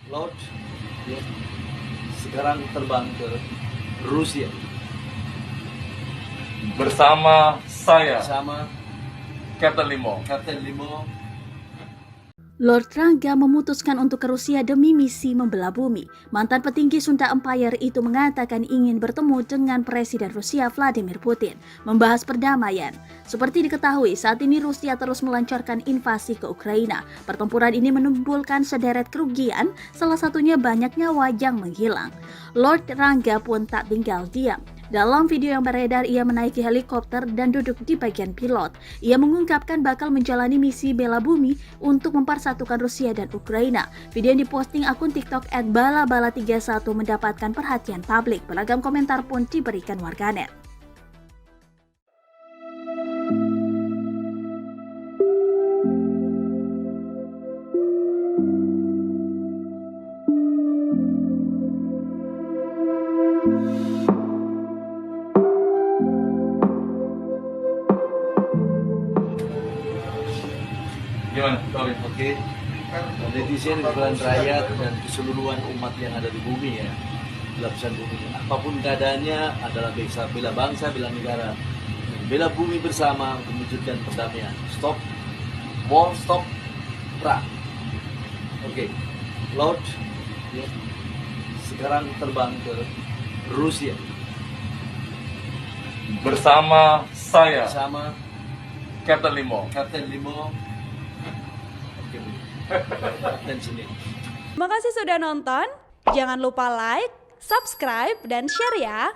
Lord ya, sekarang terbang ke Rusia bersama saya, sama Captain Limo. Kapten Limo. Lord Rangga memutuskan untuk ke Rusia demi misi membelah bumi. Mantan petinggi Sunda Empire itu mengatakan ingin bertemu dengan Presiden Rusia Vladimir Putin, membahas perdamaian. Seperti diketahui, saat ini Rusia terus melancarkan invasi ke Ukraina. Pertempuran ini menimbulkan sederet kerugian, salah satunya banyak nyawa yang menghilang. Lord Rangga pun tak tinggal diam. Dalam video yang beredar, ia menaiki helikopter dan duduk di bagian pilot. Ia mengungkapkan bakal menjalani misi bela bumi untuk mempersatukan Rusia dan Ukraina. Video yang diposting akun TikTok @balabala31 mendapatkan perhatian publik. Beragam komentar pun diberikan warganet. Gimana? Sorry. Oke, netizen, kebetulan rakyat dan keseluruhan umat yang ada di bumi ya, lapisan bumi. Apapun keadaannya adalah bela bangsa, bela negara, bela bumi bersama untuk mewujudkan perdamaian. Stop war, stop perang. Oke, Lord ya, sekarang terbang ke Rusia Bersama saya, sama Captain Limo. Kapten Limo. Oke, Kapten sini. Terima kasih sudah nonton. Jangan lupa like, subscribe, dan share ya.